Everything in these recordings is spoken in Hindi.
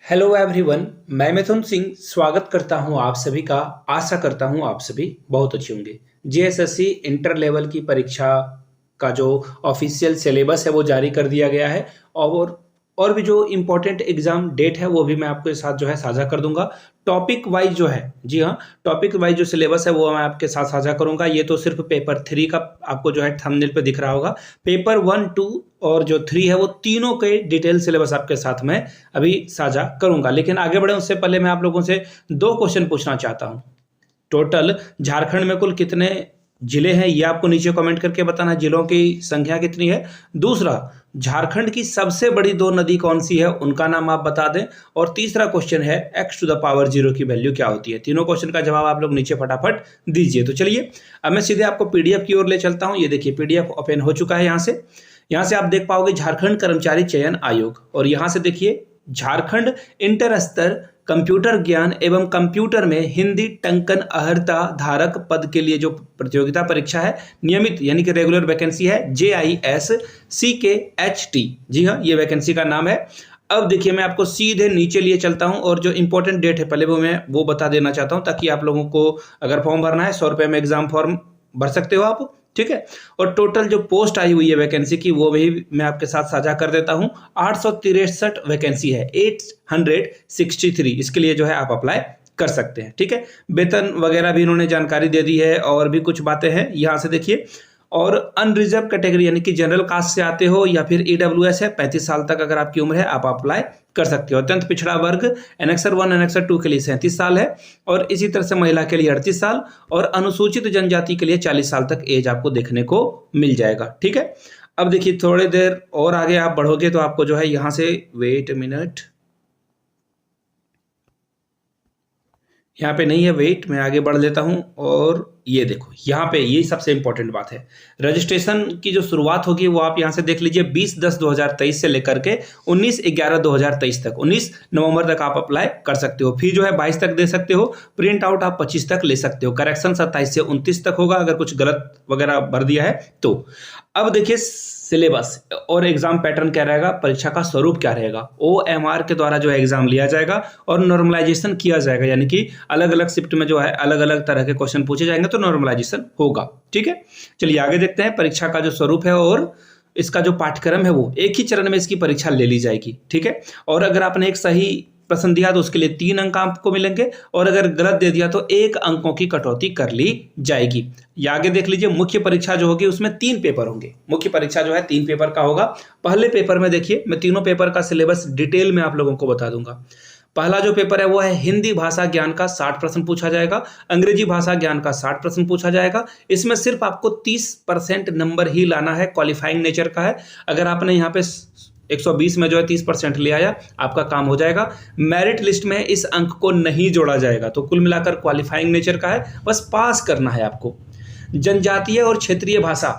Hello everyone. मैं मिथुन सिंह स्वागत करता हूं आप सभी का। आशा करता हूं आप सभी बहुत अच्छे होंगे। जेएसएससी इंटर लेवल की परीक्षा का जो ऑफिशियल सिलेबस है वो जारी कर दिया गया है और भी जो इम्पोर्टेंट एग्जाम डेट है वो भी मैं आपके साथ जो है साझा कर दूंगा। टॉपिक वाइज जो है, जी हाँ, टॉपिक वाइज जो सिलेबस है वो मैं आपके साथ साझा करूंगा। ये तो सिर्फ पेपर 3 का आपको जो है थंबनेल पे दिख रहा होगा। पेपर 1, 2 और जो 3 है वो तीनों के डिटेल सिलेबस आपके साथ में अभी साझा करूंगा। लेकिन आगे बढ़े उससे पहले मैं आप लोगों से दो क्वेश्चन पूछना चाहता हूं। टोटल झारखंड में कुल कितने जिले हैं ये आपको नीचे कमेंट करके बताना, जिलों की संख्या कितनी है। दूसरा, झारखंड की सबसे बड़ी दो नदी कौन सी है, उनका नाम आप बता दें। और तीसरा क्वेश्चन है x टू द पावर 0 की वैल्यू क्या होती है। तीनों क्वेश्चन का जवाब आप लोग नीचे फटाफट दीजिए। तो चलिए अब मैं सीधे आपको पीडीएफ की ओर ले चलता हूं। ये देखिए पीडीएफ ओपन हो चुका है। यहाँ से आप देख पाओगे झारखंड कर्मचारी चयन आयोग, और यहाँ से देखिए झारखंड इंटर स्तर कंप्यूटर ज्ञान एवं कंप्यूटर में हिंदी टंकन अहर्ता धारक पद के लिए जो प्रतियोगिता परीक्षा है, नियमित यानी कि रेगुलर वैकेंसी है, JISCKHT। जी हाँ, ये वैकेंसी का नाम है। अब देखिए मैं आपको सीधे नीचे लिए चलता हूं और जो इंपॉर्टेंट डेट है पहले वो बता देना चाहता हूं, ताकि आप लोगों को अगर फॉर्म भरना है 100 रुपये में एग्जाम फॉर्म भर सकते हो आप। ठीक है। और टोटल जो पोस्ट आई हुई है वैकेंसी की वो भी मैं आपके साथ साझा कर देता हूं। 863 वैकेंसी है, 863। इसके लिए जो है आप अप्लाई कर सकते हैं। ठीक है। वेतन वगैरह भी इन्होंने जानकारी दे दी है और भी कुछ बातें हैं यहां से देखिए। और अनरिजर्व कैटेगरी यानी कि जनरल कास्ट से आते हो या फिर ईडब्ल्यूएस है, 35 साल तक अगर आपकी उम्र है आप अप्लाई कर सकते हो। अत्यंत पिछड़ा वर्ग एनेक्सर 1 एनेक्सर 2 के लिए 37 साल है, और इसी तरह से महिला के लिए 38 साल, और अनुसूचित जनजाति के लिए 40 साल तक एज आपको देखने को मिल जाएगा। ठीक है। अब देखिए थोड़ी देर और आगे आप बढ़ोगे तो आपको जो है यहां से, वेट मिनट, यहाँ पे नहीं है, वेट, मैं आगे बढ़ लेता हूँ। और ये देखो यहाँ पे ये सबसे इंपॉर्टेंट बात है, रजिस्ट्रेशन की जो शुरुआत होगी वो आप यहाँ से देख लीजिए 20/10/2023 से लेकर के 19/11/2023 तक, 19 नवंबर तक आप अप्लाई कर सकते हो। फी जो है 22 तक दे सकते हो, प्रिंट आउट आप 25 तक ले सकते हो। करेक्शन 27 से 29 तक होगा अगर कुछ गलत वगैरह भर दिया है तो। अब देखिए सिलेबस और एग्जाम पैटर्न क्या रहेगा, परीक्षा का स्वरूप क्या रहेगा। OMR के द्वारा जो है एग्जाम लिया जाएगा और नॉर्मलाइजेशन किया जाएगा, यानी कि अलग अलग शिफ्ट में जो है अलग अलग तरह के क्वेश्चन पूछे जाएंगे तो नॉर्मलाइजेशन होगा। ठीक है। चलिए आगे देखते हैं परीक्षा का जो स्वरूप है और इसका जो पाठ्यक्रम है वो एक ही चरण में इसकी परीक्षा ले ली जाएगी। ठीक है। और अगर आपने एक सही प्रश्न दिया तो उसके लिए 3 अंक आपको मिलेंगे, और अगर गलत दे दिया तो 1 अंकों की कटौती कर ली जाएगी। या आगे देख लीजिए मुख्य परीक्षा जो होगी उसमें 3 पेपर होंगे। मुख्य परीक्षा जो है 3 पेपर का होगा। पहले पेपर में देखिए मैं तीनों पेपर का सिलेबस डिटेल में आप लोगों को बता दूंगा। पहला जो पेपर है वो है हिंदी भाषा ज्ञान का 60 प्रश्न पूछा जाएगा, अंग्रेजी भाषा ज्ञान का 60 प्रश्न पूछा जाएगा। इसमें सिर्फ आपको 30% नंबर ही लाना है, क्वालिफाइंग नेचर का है। अगर आपने यहाँ पे 120 में जो है 30% ले आया आपका काम हो जाएगा। मेरिट लिस्ट में इस अंक को नहीं जोड़ा जाएगा, तो कुल मिलाकर क्वालिफाइंग नेचर का है, बस पास करना है आपको। जनजातीय और क्षेत्रीय भाषा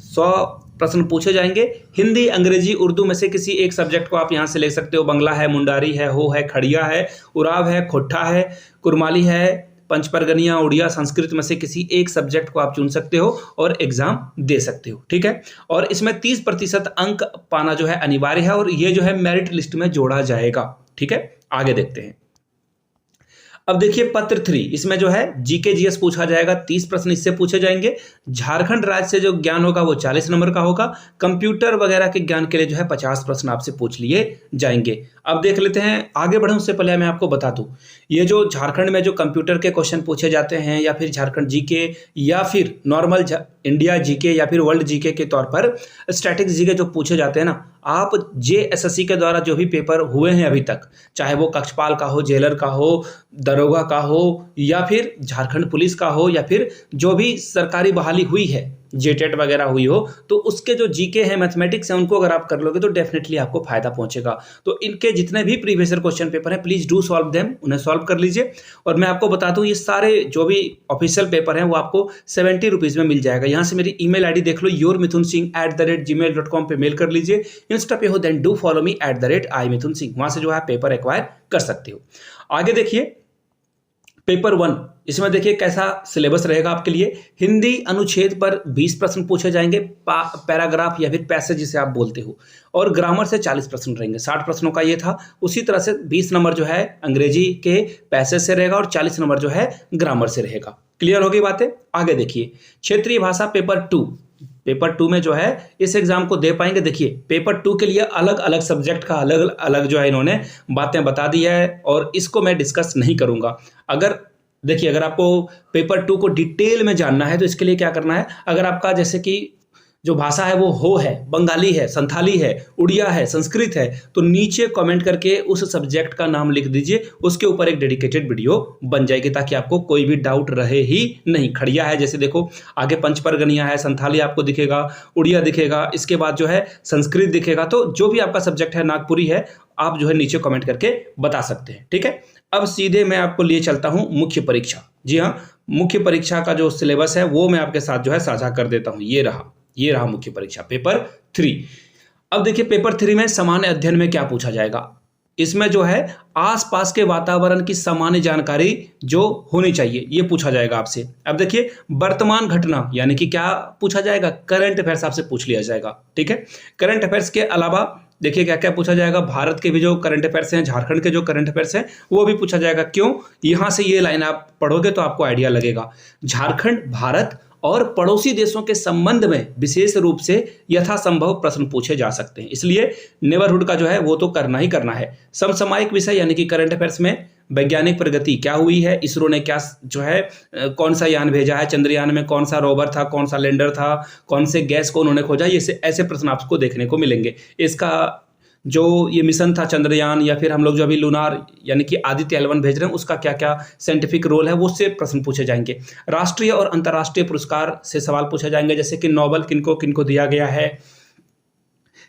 100 प्रश्न पूछे जाएंगे। हिंदी, अंग्रेजी, उर्दू में से किसी एक सब्जेक्ट को आप यहाँ से ले सकते हो। बंगला है, मुंडारी है, हो है, खड़िया है, उराव है, खोट्ठा है, कुरमाली है, पंचपरगनिया, उड़िया, संस्कृत में से किसी एक सब्जेक्ट को आप चुन सकते हो और एग्जाम दे सकते हो। ठीक है। और इसमें 30% अंक पाना जो है अनिवार्य है, और ये जो है मेरिट लिस्ट में जोड़ा जाएगा। ठीक है। आगे देखते हैं। अब देखिए पत्र 3, इसमें जो है जीके जीएस पूछा जाएगा, 30 प्रश्न इससे पूछे जाएंगे। झारखंड राज्य से जो ज्ञान होगा वो 40 नंबर का होगा। कंप्यूटर वगैरह के ज्ञान के लिए जो है 50 प्रश्न आपसे पूछ लिए जाएंगे। अब देख लेते हैं, आगे बढ़े उससे पहले मैं आपको बता दूं, ये जो झारखंड में जो कंप्यूटर के क्वेश्चन पूछे जाते हैं, या फिर झारखंड जीके, या फिर नॉर्मल इंडिया जीके, या फिर वर्ल्ड जीके के तौर पर स्टैटिक जीके जो पूछे जाते हैं ना, आप JSSC के द्वारा जो भी पेपर हुए हैं अभी तक, चाहे वो कक्षपाल का हो, जेलर का हो, दरोगा का हो, या फिर झारखंड पुलिस का हो, या फिर जो भी सरकारी बहाली हुई है, जेटेट वगैरह हुई हो, तो उसके जो जीके हैं, मैथमेटिक्स है, उनको अगर आप कर लोगे तो डेफिनेटली आपको फायदा पहुंचेगा। तो इनके जितने भी प्रीवियस ईयर क्वेश्चन पेपर हैं, प्लीज डू सॉल्व देम, उन्हें सॉल्व कर लीजिए। और मैं आपको बता दूं, ये सारे जो भी ऑफिशियल पेपर हैं वो आपको 70 रुपीज़ में मिल जाएगा। यहाँ से मेरी ईमेल आईडी देख लो, yourmithunsingh@gmail.com पे मेल कर लीजिए। इंस्टा पे हो then do follow me @iMithunSingh, वहां से जो है पेपर एक्वायर कर सकते हो। आगे देखिए पेपर 1 इसमें देखिए कैसा सिलेबस रहेगा आपके लिए। हिंदी अनुच्छेद पर 20 प्रश्न पूछे जाएंगे, पैराग्राफ या फिर पैसेज जिसे आप बोलते हो, और ग्रामर से 40 प्रश्न रहेंगे। 60 प्रश्नों का ये था। उसी तरह से 20 नंबर जो है अंग्रेजी के पैसेज से रहेगा और 40 नंबर जो है ग्रामर से रहेगा। क्लियर होगी बातें? आगे देखिए क्षेत्रीय भाषा पेपर 2। पेपर 2 में जो है इस एग्जाम को दे पाएंगे। देखिए पेपर 2 के लिए अलग अलग सब्जेक्ट का अलग अलग जो है इन्होंने बातें बता दी है और इसको मैं डिस्कस नहीं करूंगा। अगर देखिए अगर आपको पेपर 2 को डिटेल में जानना है तो इसके लिए क्या करना है, अगर आपका जैसे कि जो भाषा है वो हो है, बंगाली है, संथाली है, उड़िया है, संस्कृत है, तो नीचे कमेंट करके उस सब्जेक्ट का नाम लिख दीजिए, उसके ऊपर एक डेडिकेटेड वीडियो बन जाएगी ताकि आपको कोई भी डाउट रहे ही नहीं। खड़िया है जैसे देखो आगे पंचपरगनिया है, संथाली आपको दिखेगा, उड़िया दिखेगा, इसके बाद जो है संस्कृत दिखेगा। तो जो भी आपका सब्जेक्ट है, नागपुरी है, आप जो है नीचे कमेंट करके बता सकते हैं। ठीक है, अब सीधे मैं आपको लिए चलता हूं मुख्य परीक्षा। जी हाँ, मुख्य परीक्षा का जो सिलेबस है वो मैं आपके साथ जो है साझा कर देता हूं। ये रहा मुख्य परीक्षा पेपर 3। अब देखिए पेपर 3 में सामान्य अध्ययन में क्या पूछा जाएगा। इसमें जो है आसपास के वातावरण की सामान्य जानकारी जो होनी चाहिए ये पूछा जाएगा आपसे। अब देखिए वर्तमान घटना यानी कि क्या पूछा जाएगा, करंट अफेयर्स आपसे पूछ लिया जाएगा। ठीक है, करंट अफेयर्स के अलावा देखिए क्या क्या पूछा जाएगा। भारत के भी जो करंट अफेयर्स हैं, झारखंड के जो करंट अफेयर्स हैं वो भी पूछा जाएगा। क्यों, यहां से ये लाइन आप पढ़ोगे तो आपको आइडिया लगेगा। झारखंड, भारत और पड़ोसी देशों के संबंध में विशेष रूप से यथासंभव प्रश्न पूछे जा सकते हैं, इसलिए नेबरहुड का जो है वो तो करना ही करना है। समसामयिक विषय यानी कि करंट अफेयर्स में वैज्ञानिक प्रगति क्या हुई है, इसरो ने क्या जो है कौन सा यान भेजा है, चंद्रयान में कौन सा रोवर था, कौन सा लैंडर था, कौन से गैस को उन्होंने खोजा, ये ऐसे प्रश्न आपको देखने को मिलेंगे। इसका जो ये मिशन था चंद्रयान या फिर हम लोग जो अभी लूनार यानी कि आदित्य L1 भेज रहे हैं उसका क्या क्या साइंटिफिक रोल है वो से प्रश्न पूछे जाएंगे। राष्ट्रीय और अंतर्राष्ट्रीय पुरस्कार से सवाल पूछे जाएंगे, जैसे कि नोबेल किनको किनको दिया गया है,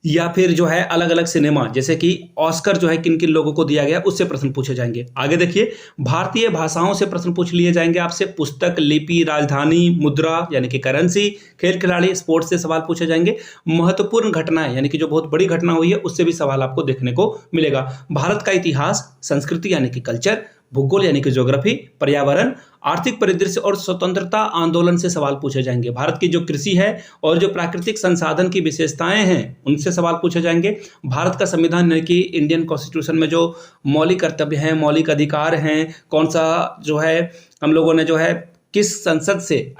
या फिर जो है अलग अलग सिनेमा जैसे कि ऑस्कर जो है किन किन लोगों को दिया गया उससे प्रश्न पूछे जाएंगे। आगे देखिए भारतीय भाषाओं से प्रश्न पूछ लिए जाएंगे आपसे। पुस्तक, लिपि, राजधानी, मुद्रा यानी कि करेंसी, खेल खिलाड़ी, स्पोर्ट्स से सवाल पूछे जाएंगे। महत्वपूर्ण घटनाएं यानी कि जो बहुत बड़ी घटना हुई है उससे भी सवाल आपको देखने को मिलेगा। भारत का इतिहास, संस्कृति यानी कि कल्चर, भूगोल यानी कि ज्योग्राफी, पर्यावरण, आर्थिक परिदृश्य और स्वतंत्रता आंदोलन से सवाल पूछे जाएंगे। भारत की जो कृषि है और जो प्राकृतिक संसाधन की विशेषताएं हैं उनसे सवाल पूछे जाएंगे। भारत का संविधान यानी कि इंडियन कॉन्स्टिट्यूशन में जो मौलिक कर्तव्य हैं, मौलिक अधिकार हैं, कौन सा जो है हम लोगों ने जो है किस संसद से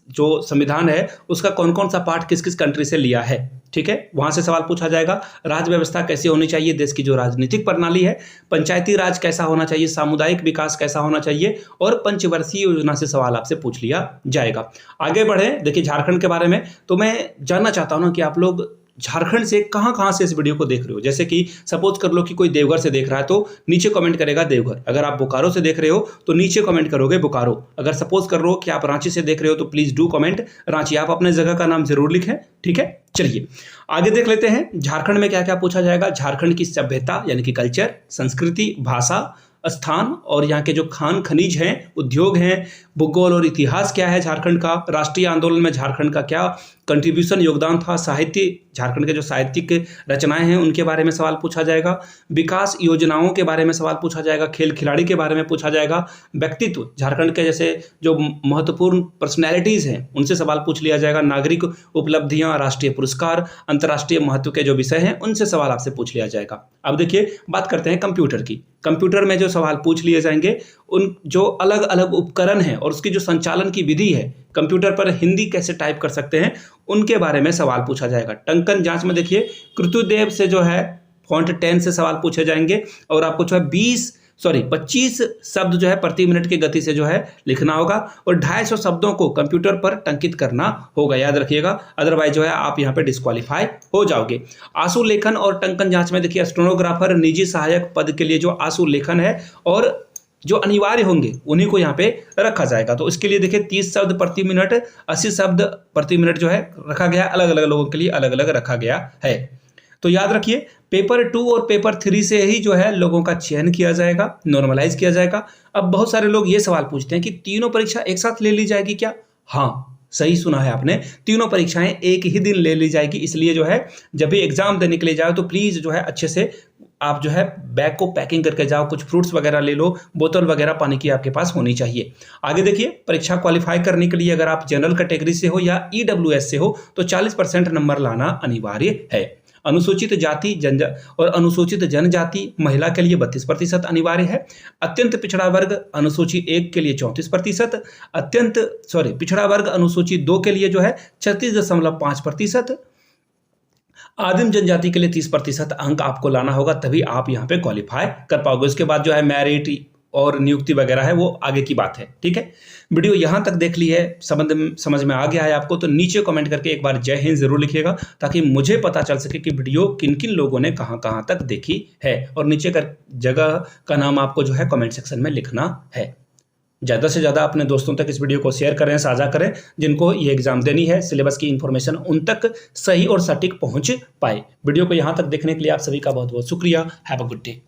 जो संविधान है उसका कौन कौन सा पार्ट किस किस कंट्री से लिया है। ठीक है, वहां से सवाल पूछा जाएगा। राज्य व्यवस्था कैसी होनी चाहिए, देश की जो राजनीतिक प्रणाली है, पंचायती राज कैसा होना चाहिए, सामुदायिक विकास कैसा होना चाहिए, और पंचवर्षीय योजना से सवाल आपसे पूछ लिया जाएगा। आगे बढ़े, देखिए झारखंड के बारे में तो मैं जानना चाहता हूं ना कि आप लोग झारखंड से कहां कहां से इस वीडियो को देख रहे हो। जैसे कि सपोज कर लो कि कोई देवघर से देख रहा है तो नीचे कमेंट करेगा देवघर। अगर आप बोकारो से देख रहे हो तो नीचे कमेंट करोगे बोकारो। अगर सपोज कर लो कि आप रांची से देख रहे हो तो प्लीज डू कमेंट रांची। आप अपने जगह का नाम जरूर लिखें। ठीक है, चलिए आगे देख लेते हैं झारखंड में क्या क्या पूछा जाएगा। झारखंड की सभ्यता यानी कि कल्चर, संस्कृति, भाषा, स्थान और यहाँ के जो खान खनिज हैं, उद्योग हैं, भूगोल और इतिहास क्या है झारखंड का, राष्ट्रीय आंदोलन में झारखंड का क्या कंट्रीब्यूशन योगदान था, साहित्य, झारखंड के जो साहित्यिक रचनाएं हैं उनके बारे में सवाल पूछा जाएगा, विकास योजनाओं के बारे में सवाल पूछा जाएगा, खेल खिलाड़ी के बारे में पूछा जाएगा, व्यक्तित्व, झारखंड के जैसे जो महत्वपूर्ण पर्सनैलिटीज हैं उनसे सवाल पूछ लिया जाएगा, नागरिक उपलब्धियां, राष्ट्रीय पुरस्कार, अंतर्राष्ट्रीय महत्व के जो विषय हैं उनसे सवाल आपसे पूछ लिया जाएगा। अब देखिए बात करते हैं कंप्यूटर की। कंप्यूटर में जो सवाल पूछ लिए जाएंगे उन जो अलग अलग उपकरण हैं और उसकी जो संचालन की विधि है, कंप्यूटर पर हिंदी कैसे टाइप कर सकते हैं उनके बारे में सवाल पूछा जाएगा। टंकन जांच में देखिए कृतुदेव से जो है फॉन्ट 10 से सवाल पूछे जाएंगे और आपको जो है 25 शब्द जो है प्रति मिनट की गति से जो है लिखना होगा और 250 शब्दों को कंप्यूटर पर टंकित करना होगा, याद रखिएगा, अदरवाइज जो है आप यहाँ पे डिस्क्वालीफाई हो जाओगे। आंसू लेखन और टंकन जांच में देखिए स्टेनोग्राफर, निजी सहायक पद के लिए जो आंसू लेखन है और जो अनिवार्य होंगे उन्हीं को यहाँ पे रखा जाएगा। तो इसके लिए देखिए 30 शब्द प्रति मिनट, 80 शब्द प्रति मिनट जो है रखा गया, अलग अलग लोगों के लिए अलग अलग रखा गया है। तो याद रखिए पेपर 2 और पेपर 3 से ही जो है लोगों का चयन किया जाएगा, नॉर्मलाइज किया जाएगा। अब बहुत सारे लोग ये सवाल पूछते हैं कि तीनों परीक्षा एक साथ ले ली जाएगी क्या? हाँ, सही सुना है आपने, तीनों परीक्षाएं एक ही दिन ले ली जाएगी। इसलिए जो है जब भी एग्जाम देने के लिए जाओ तो प्लीज जो है अच्छे से आप जो है बैग को पैकिंग करके जाओ, कुछ फ्रूट्स वगैरह ले लो, बोतल वगैरह पानी की आपके पास होनी चाहिए। आगे देखिए, परीक्षा क्वालिफाई करने के लिए अगर आप जनरल कैटेगरी से हो या ईडब्ल्यूएस से हो तो 40% नंबर लाना अनिवार्य है। अनुसूचित जाति और अनुसूचित जनजाति महिला के लिए 32% अनिवार्य है। अत्यंत पिछड़ा वर्ग अनुसूची 1 के लिए 34%, पिछड़ा वर्ग अनुसूची 2 के लिए जो है 36.5%, आदिम जनजाति के लिए 30% अंक आपको लाना होगा, तभी आप यहाँ पे क्वालिफाई कर पाओगे। उसके बाद जो है मेरिट और नियुक्ति वगैरह है वो आगे की बात है। ठीक है, वीडियो यहाँ तक देख ली है, समझ में आ गया है आपको, तो नीचे कमेंट करके एक बार जय हिंद जरूर लिखिएगा, ताकि मुझे पता चल सके कि वीडियो किन किन लोगों ने कहाँ तक देखी है। और नीचे का जगह का नाम आपको जो है कमेंट सेक्शन में लिखना है। ज़्यादा से ज़्यादा अपने दोस्तों तक इस वीडियो को शेयर करें, साझा करें, जिनको ये एग्जाम देनी है, सिलेबस की इंफॉर्मेशन उन तक सही और सटीक पहुंच पाए। वीडियो को यहाँ तक देखने के लिए आप सभी का बहुत बहुत शुक्रिया। Have a good day.